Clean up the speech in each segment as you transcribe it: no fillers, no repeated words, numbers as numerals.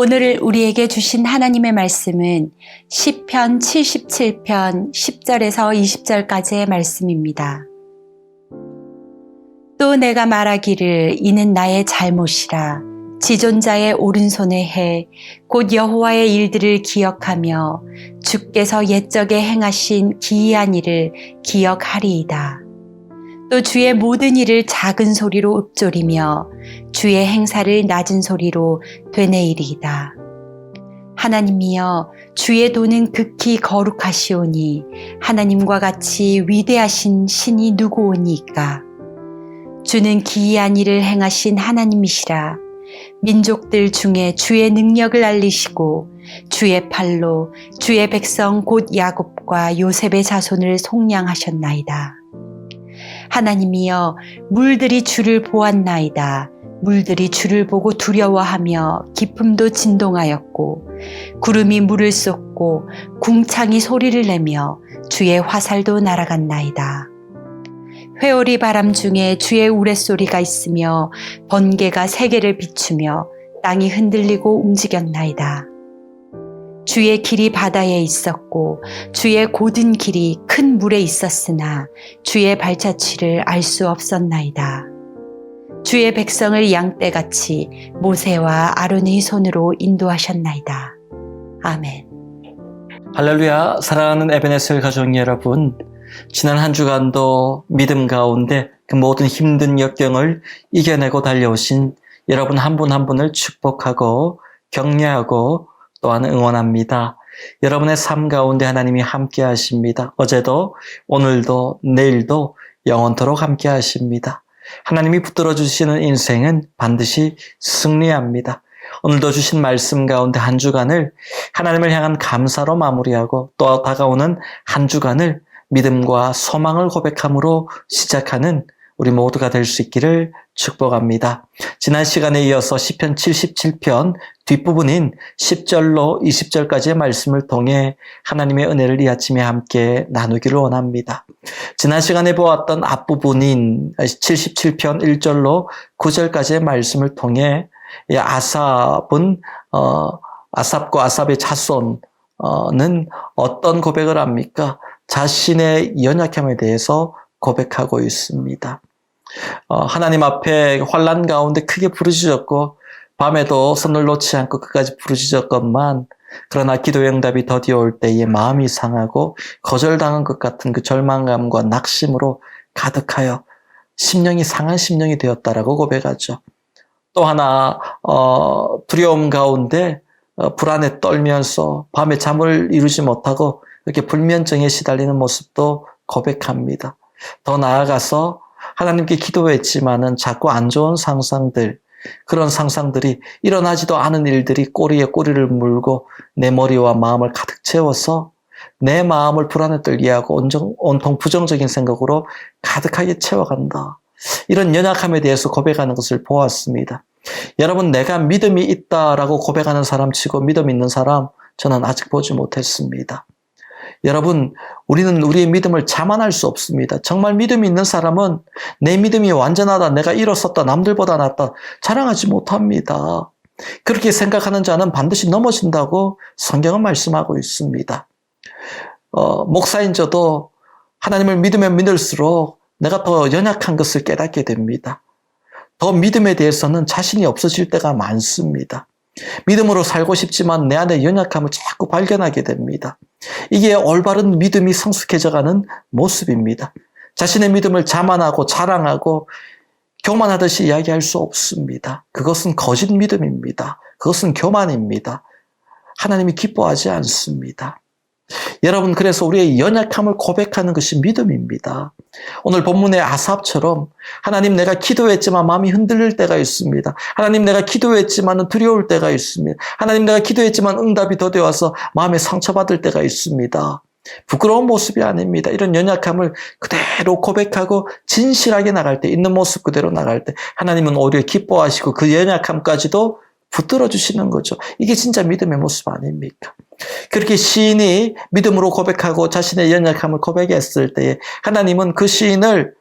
오늘 우리에게 주신 하나님의 말씀은 시편 77편 10절에서 20절까지의 말씀입니다. 또 내가 말하기를 이는 나의 잘못이라 지존자의 오른손의 해 곧 여호와의 일들을 기억하며 주께서 옛적에 행하신 기이한 일을 기억하리이다. 또 주의 모든 일을 작은 소리로 읊조리며 주의 행사를 낮은 소리로 되뇌이리이다. 하나님이여 주의 도는 극히 거룩하시오니 하나님과 같이 위대하신 신이 누구오니까. 주는 기이한 일을 행하신 하나님이시라. 민족들 중에 주의 능력을 알리시고 주의 팔로 주의 백성 곧 야곱과 요셉의 자손을 속량하셨나이다. 하나님이여 물들이 주를 보았나이다. 물들이 주를 보고 두려워하며 깊음도 진동하였고 구름이 물을 쏟고 궁창이 소리를 내며 주의 화살도 날아갔나이다. 회오리 바람 중에 주의 우레소리가 있으며 번개가 세계를 비추며 땅이 흔들리고 움직였나이다. 주의 길이 바다에 있었고 주의 고든 길이 큰 물에 있었으나 주의 발자취를 알 수 없었나이다. 주의 백성을 양떼같이 모세와 아론의 손으로 인도하셨나이다. 아멘. 할렐루야. 사랑하는 에베네셀 가족 여러분, 지난 한 주간도 믿음 가운데 그 모든 힘든 역경을 이겨내고 달려오신 여러분 한 분 한 분을 축복하고 격려하고 또한 응원합니다. 여러분의 삶 가운데 하나님이 함께 하십니다. 어제도 오늘도 내일도 영원토록 함께 하십니다. 하나님이 붙들어 주시는 인생은 반드시 승리합니다. 오늘도 주신 말씀 가운데 한 주간을 하나님을 향한 감사로 마무리하고 또 다가오는 한 주간을 믿음과 소망을 고백함으로 시작하는 우리 모두가 될 수 있기를 축복합니다. 지난 시간에 이어서 시편 77편 뒷부분인 10절로 20절까지의 말씀을 통해 하나님의 은혜를 이 아침에 함께 나누기를 원합니다. 지난 시간에 보았던 앞부분인 77편 1절로 9절까지의 말씀을 통해 아삽과 아삽의 자손은 어떤 고백을 합니까? 자신의 연약함에 대해서 고백하고 있습니다. 하나님 앞에 환난 가운데 크게 부르짖었고 밤에도 손을 놓지 않고 끝까지 부르짖었건만 그러나 기도의 응답이 더디어 올 때에 마음이 상하고 거절당한 것 같은 그 절망감과 낙심으로 가득하여 심령이 상한 심령이 되었다라고 고백하죠. 또 하나 두려움 가운데 불안에 떨면서 밤에 잠을 이루지 못하고 이렇게 불면증에 시달리는 모습도 고백합니다. 더 나아가서 하나님께 기도했지만은 자꾸 안 좋은 상상들, 그런 상상들이 일어나지도 않은 일들이 꼬리에 꼬리를 물고 내 머리와 마음을 가득 채워서 내 마음을 불안에 떨게 하고 온통 부정적인 생각으로 가득하게 채워간다. 이런 연약함에 대해서 고백하는 것을 보았습니다. 여러분, 내가 믿음이 있다라고 고백하는 사람 치고 믿음 있는 사람 저는 아직 보지 못했습니다. 여러분, 우리는 우리의 믿음을 자만할 수 없습니다. 정말 믿음이 있는 사람은 내 믿음이 완전하다, 내가 일어섰다, 남들보다 낫다 자랑하지 못합니다. 그렇게 생각하는 자는 반드시 넘어진다고 성경은 말씀하고 있습니다. 목사인 저도 하나님을 믿으면 믿을수록 내가 더 연약한 것을 깨닫게 됩니다. 더 믿음에 대해서는 자신이 없어질 때가 많습니다. 믿음으로 살고 싶지만 내 안에 연약함을 자꾸 발견하게 됩니다. 이게 올바른 믿음이 성숙해져가는 모습입니다. 자신의 믿음을 자만하고 자랑하고 교만하듯이 이야기할 수 없습니다. 그것은 거짓 믿음입니다. 그것은 교만입니다. 하나님이 기뻐하지 않습니다. 여러분, 그래서 우리의 연약함을 고백하는 것이 믿음입니다. 오늘 본문의 아삽처럼 하나님, 내가 기도했지만 마음이 흔들릴 때가 있습니다. 하나님, 내가 기도했지만 두려울 때가 있습니다. 하나님, 내가 기도했지만 응답이 더뎌와서 마음에 상처받을 때가 있습니다. 부끄러운 모습이 아닙니다. 이런 연약함을 그대로 고백하고 진실하게 나갈 때, 있는 모습 그대로 나갈 때 하나님은 오히려 기뻐하시고 그 연약함까지도 붙들어 주시는 거죠. 이게 진짜 믿음의 모습 아닙니까? 그렇게 시인이 믿음으로 고백하고 자신의 연약함을 고백했을 때에 하나님은 그 시인을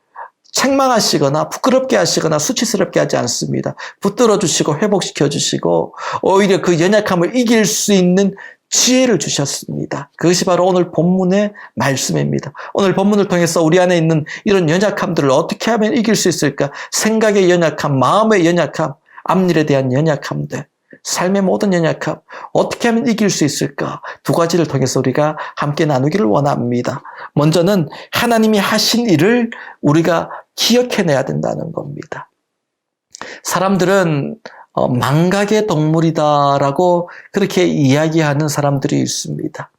책망하시거나 부끄럽게 하시거나 수치스럽게 하지 않습니다. 붙들어 주시고 회복시켜 주시고 오히려 그 연약함을 이길 수 있는 지혜를 주셨습니다. 그것이 바로 오늘 본문의 말씀입니다. 오늘 본문을 통해서 우리 안에 있는 이런 연약함들을 어떻게 하면 이길 수 있을까? 생각의 연약함, 마음의 연약함, 앞일에 대한 연약함들, 삶의 모든 연약함, 어떻게 하면 이길 수 있을까? 두 가지를 통해서 우리가 함께 나누기를 원합니다. 먼저는 하나님이 하신 일을 우리가 기억해내야 된다는 겁니다. 사람들은 망각의 동물이다라고 그렇게 이야기하는 사람들이 있습니다.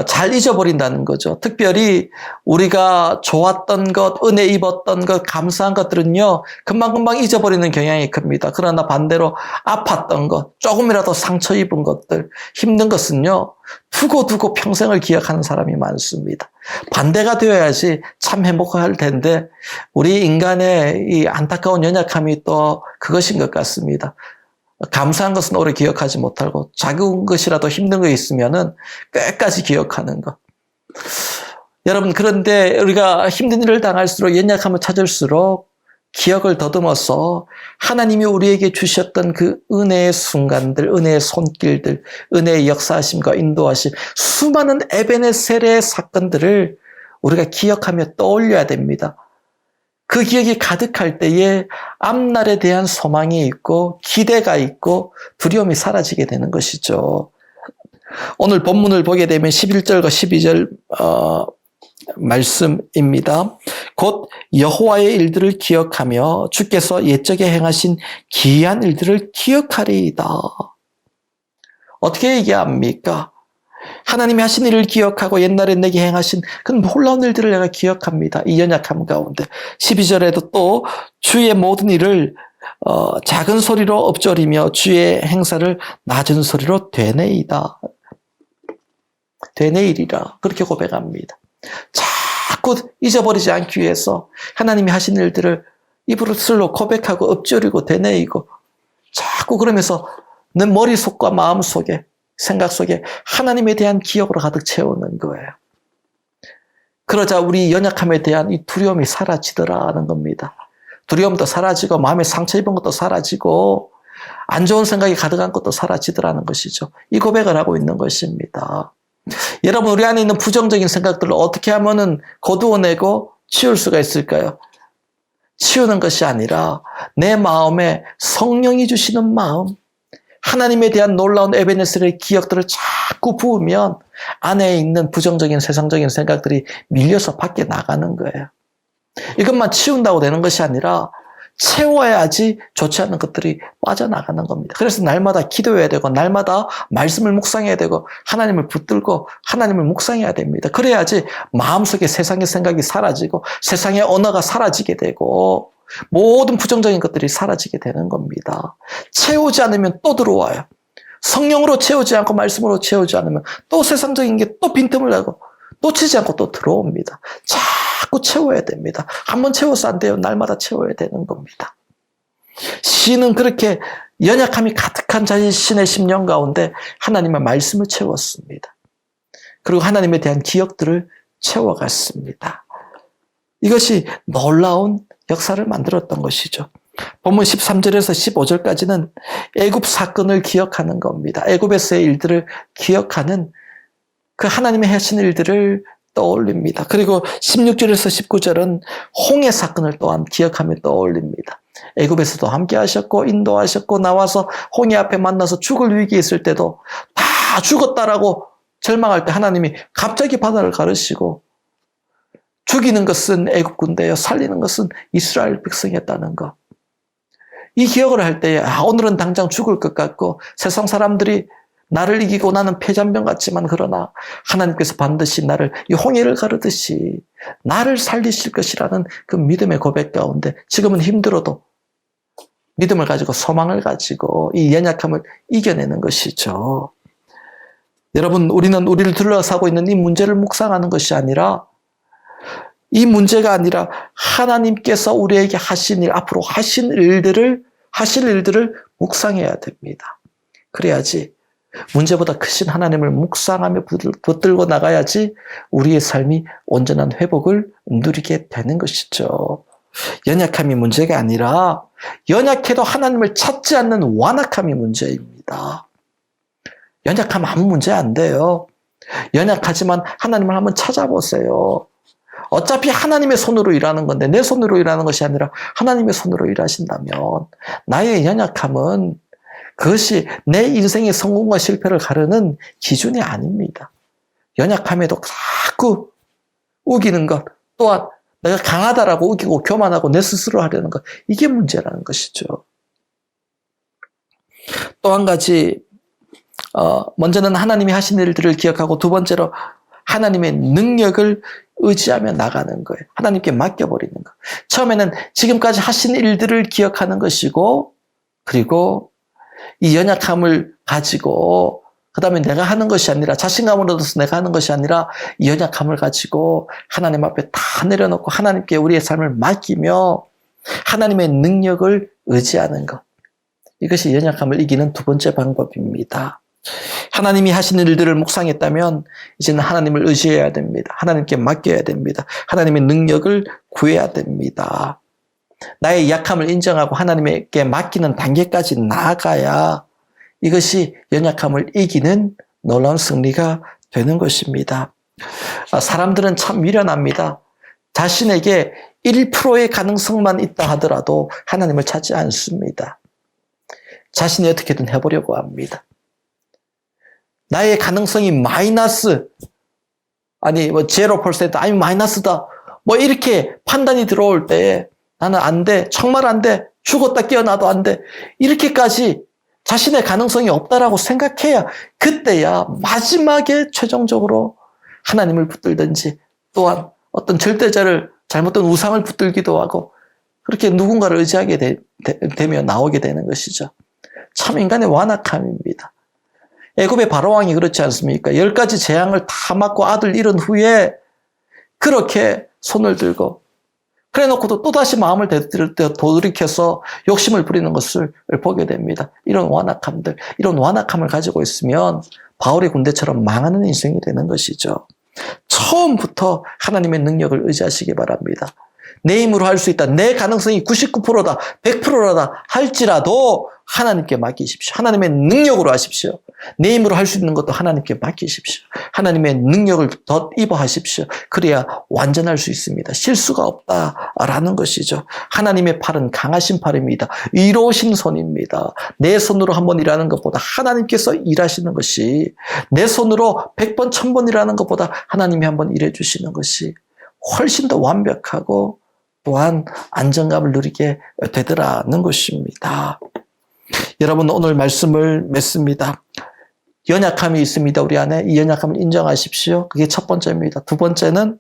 잘 잊어버린다는 거죠. 특별히 우리가 좋았던 것, 은혜 입었던 것, 감사한 것들은요, 금방금방 잊어버리는 경향이 큽니다. 그러나 반대로 아팠던 것, 조금이라도 상처 입은 것들, 힘든 것은요, 두고 평생을 기억하는 사람이 많습니다. 반대가 되어야지 참 행복할 텐데, 우리 인간의 이 안타까운 연약함이 또 그것인 것 같습니다. 감사한 것은 오래 기억하지 못하고 작은 것이라도 힘든 거 있으면은 끝까지 기억하는 것. 여러분, 그런데 우리가 힘든 일을 당할수록 연약함을 찾을수록 기억을 더듬어서 하나님이 우리에게 주셨던 그 은혜의 순간들, 은혜의 손길들, 은혜의 역사하심과 인도하심, 수많은 에베네셀의 사건들을 우리가 기억하며 떠올려야 됩니다. 그 기억이 가득할 때에 앞날에 대한 소망이 있고 기대가 있고 두려움이 사라지게 되는 것이죠. 오늘 본문을 보게 되면 11절과 12절 말씀입니다. 곧 여호와의 일들을 기억하며 주께서 옛적에 행하신 기이한 일들을 기억하리이다. 어떻게 얘기합니까? 하나님이 하신 일을 기억하고 옛날에 내게 행하신 그 놀라운 일들을 내가 기억합니다. 이 연약함 가운데 12절에도 또 주의 모든 일을 작은 소리로 읊조리며 주의 행사를 낮은 소리로 되뇌이다. 되뇌이리라. 그렇게 고백합니다. 자꾸 잊어버리지 않기 위해서 하나님이 하신 일들을 입으로 고백하고 읊조리고 되뇌이고 자꾸 그러면서 내 머릿속과 마음속에 생각 속에 하나님에 대한 기억으로 가득 채우는 거예요. 그러자 우리 연약함에 대한 이 두려움이 사라지더라는 겁니다. 두려움도 사라지고 마음에 상처 입은 것도 사라지고 안 좋은 생각이 가득한 것도 사라지더라는 것이죠. 이 고백을 하고 있는 것입니다. 여러분, 우리 안에 있는 부정적인 생각들을 어떻게 하면은 거두어내고 치울 수가 있을까요? 치우는 것이 아니라 내 마음에 성령이 주시는 마음, 하나님에 대한 놀라운 에베네셀의 기억들을 자꾸 부으면 안에 있는 부정적인 세상적인 생각들이 밀려서 밖에 나가는 거예요. 이것만 치운다고 되는 것이 아니라 채워야지 좋지 않은 것들이 빠져나가는 겁니다. 그래서 날마다 기도해야 되고 날마다 말씀을 묵상해야 되고 하나님을 붙들고 하나님을 묵상해야 됩니다. 그래야지 마음속에 세상의 생각이 사라지고 세상의 언어가 사라지게 되고 모든 부정적인 것들이 사라지게 되는 겁니다. 채우지 않으면 또 들어와요. 성령으로 채우지 않고 말씀으로 채우지 않으면 또 세상적인 게 또 빈틈을 내고 놓치지 않고 또 들어옵니다. 자꾸 채워야 됩니다. 한번 채워서 안 돼요. 날마다 채워야 되는 겁니다. 시인은 그렇게 연약함이 가득한 자신의 심령 가운데 하나님의 말씀을 채웠습니다. 그리고 하나님에 대한 기억들을 채워갔습니다. 이것이 놀라운 역사를 만들었던 것이죠. 본문 13절에서 15절까지는 애굽 사건을 기억하는 겁니다. 애굽에서의 일들을 기억하는 그 하나님의 하신 일들을 떠올립니다. 그리고 16절에서 19절은 홍해 사건을 또한 기억하며 떠올립니다. 애굽에서도 함께 하셨고 인도하셨고 나와서 홍해 앞에 만나서 죽을 위기에 있을 때도 다 죽었다라고 절망할 때 하나님이 갑자기 바다를 가르시고 죽이는 것은 애굽 군대요, 살리는 것은 이스라엘 백성이었다는 것. 이 기억을 할 때에 오늘은 당장 죽을 것 같고 세상 사람들이 나를 이기고 나는 패잔병 같지만 그러나 하나님께서 반드시 나를 이 홍해를 가르듯이 나를 살리실 것이라는 그 믿음의 고백 가운데 지금은 힘들어도 믿음을 가지고 소망을 가지고 이 연약함을 이겨내는 것이죠. 여러분, 우리는 우리를 둘러싸고 있는 이 문제를 묵상하는 것이 아니라 이 문제가 아니라 하나님께서 우리에게 하신 일, 앞으로 하실 일들을 묵상해야 됩니다. 그래야지 문제보다 크신 하나님을 묵상하며 붙들고 나가야지 우리의 삶이 온전한 회복을 누리게 되는 것이죠. 연약함이 문제가 아니라 연약해도 하나님을 찾지 않는 완악함이 문제입니다. 연약하면 아무 문제 안 돼요. 연약하지만 하나님을 한번 찾아보세요. 어차피 하나님의 손으로 일하는 건데 내 손으로 일하는 것이 아니라 하나님의 손으로 일하신다면 나의 연약함은 그것이 내 인생의 성공과 실패를 가르는 기준이 아닙니다. 연약함에도 자꾸 우기는 것, 또한 내가 강하다라고 우기고 교만하고 내 스스로 하려는 것, 이게 문제라는 것이죠. 또 한 가지, 먼저는 하나님이 하신 일들을 기억하고 두 번째로 하나님의 능력을 의지하며 나가는 거예요. 하나님께 맡겨버리는 거. 처음에는 지금까지 하신 일들을 기억하는 것이고, 그리고 이 연약함을 가지고 그 다음에 내가 하는 것이 아니라 자신감을 얻어서 내가 하는 것이 아니라 이 연약함을 가지고 하나님 앞에 다 내려놓고 하나님께 우리의 삶을 맡기며 하나님의 능력을 의지하는 것. 이것이 연약함을 이기는 두 번째 방법입니다. 하나님이 하신 일들을 묵상했다면 이제는 하나님을 의지해야 됩니다. 하나님께 맡겨야 됩니다. 하나님의 능력을 구해야 됩니다. 나의 약함을 인정하고 하나님께 맡기는 단계까지 나아가야 이것이 연약함을 이기는 놀라운 승리가 되는 것입니다. 사람들은 참 미련합니다. 자신에게 1%의 가능성만 있다 하더라도 하나님을 찾지 않습니다. 자신이 어떻게든 해보려고 합니다. 나의 가능성이 마이너스, 아니 0% 아니 마이너스다, 이렇게 판단이 들어올 때 나는 안 돼, 정말 안 돼, 죽었다 깨어나도 안 돼, 이렇게까지 자신의 가능성이 없다라고 생각해야 그때야 마지막에 최종적으로 하나님을 붙들든지 또한 어떤 절대자를 잘못된 우상을 붙들기도 하고 그렇게 누군가를 의지하게 되며 나오게 되는 것이죠. 참 인간의 완악함입니다. 애굽의 바로왕이 그렇지 않습니까? 10가지 재앙을 다 맞고 아들 잃은 후에 그렇게 손을 들고 그래 놓고도 또다시 마음을 돌이켜서 욕심을 부리는 것을 보게 됩니다. 이런 완악함들, 이런 완악함을 가지고 있으면 바울의 군대처럼 망하는 인생이 되는 것이죠. 처음부터 하나님의 능력을 의지하시기 바랍니다. 내 힘으로 할 수 있다. 내 가능성이 99%다, 100%다 할지라도 하나님께 맡기십시오. 하나님의 능력으로 하십시오. 내 힘으로 할 수 있는 것도 하나님께 맡기십시오. 하나님의 능력을 덧입어 하십시오. 그래야 완전할 수 있습니다. 실수가 없다라는 것이죠. 하나님의 팔은 강하신 팔입니다. 이로우신 손입니다. 내 손으로 한번 일하는 것보다 하나님께서 일하시는 것이, 내 손으로 100번, 1000번 일하는 것보다 하나님이 한번 일해 주시는 것이 훨씬 더 완벽하고 또한 안정감을 누리게 되더라는 것입니다. 여러분, 오늘 말씀을 맺습니다. 연약함이 있습니다. 우리 안에 이 연약함을 인정하십시오. 그게 첫 번째입니다. 두 번째는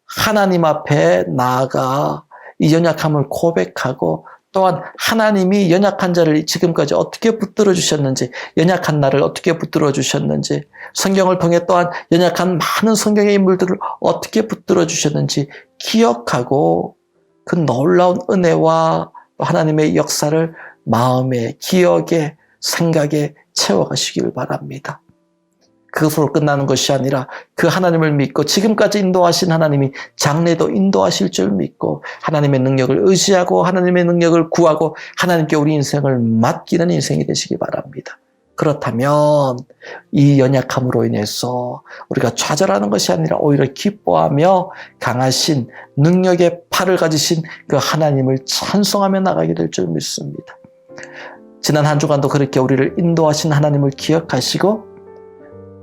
하나님 앞에 나아가 이 연약함을 고백하고 또한 하나님이 연약한 자를 지금까지 어떻게 붙들어 주셨는지, 연약한 나를 어떻게 붙들어 주셨는지, 성경을 통해 또한 연약한 많은 성경의 인물들을 어떻게 붙들어 주셨는지 기억하고 그 놀라운 은혜와 하나님의 역사를 마음에, 기억에, 생각에 채워가시길 바랍니다. 그것으로 끝나는 것이 아니라 그 하나님을 믿고 지금까지 인도하신 하나님이 장래도 인도하실 줄 믿고 하나님의 능력을 의지하고 하나님의 능력을 구하고 하나님께 우리 인생을 맡기는 인생이 되시기 바랍니다. 그렇다면 이 연약함으로 인해서 우리가 좌절하는 것이 아니라 오히려 기뻐하며 강하신 능력의 팔을 가지신 그 하나님을 찬송하며 나가게 될 줄 믿습니다. 지난 한 주간도 그렇게 우리를 인도하신 하나님을 기억하시고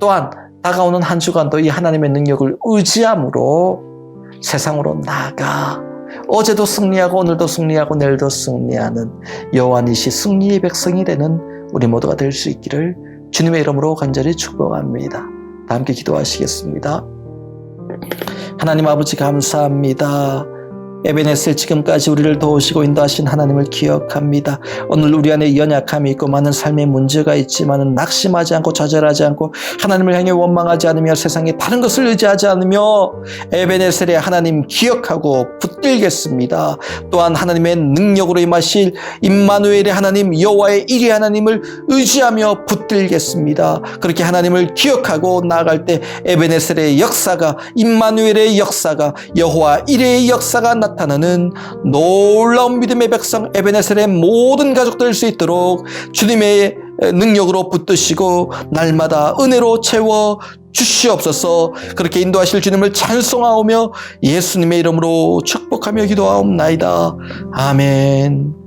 또한 다가오는 한 주간도 이 하나님의 능력을 의지함으로 세상으로 나아가 어제도 승리하고 오늘도 승리하고 내일도 승리하는 여호와니시 승리의 백성이 되는 우리 모두가 될 수 있기를 주님의 이름으로 간절히 축복합니다. 다 함께 기도하시겠습니다. 하나님 아버지 감사합니다. 에베네셀 지금까지 우리를 도우시고 인도하신 하나님을 기억합니다. 오늘 우리 안에 연약함이 있고 많은 삶의 문제가 있지만 낙심하지 않고 좌절하지 않고 하나님을 향해 원망하지 않으며 세상에 다른 것을 의지하지 않으며 에베네셀의 하나님 기억하고 붙들겠습니다. 또한 하나님의 능력으로 임하실 임마누엘의 하나님 여호와의 일의 하나님을 의지하며 붙들겠습니다. 그렇게 하나님을 기억하고 나아갈 때 에베네셀의 역사가, 임마누엘의 역사가, 여호와 일의 역사가 나타나는 놀라운 믿음의 백성 에베네셀의 모든 가족들 될 수 있도록 주님의 능력으로 붙드시고 날마다 은혜로 채워 주시옵소서. 그렇게 인도하실 주님을 찬송하오며 예수님의 이름으로 축복하며 기도하옵나이다. 아멘.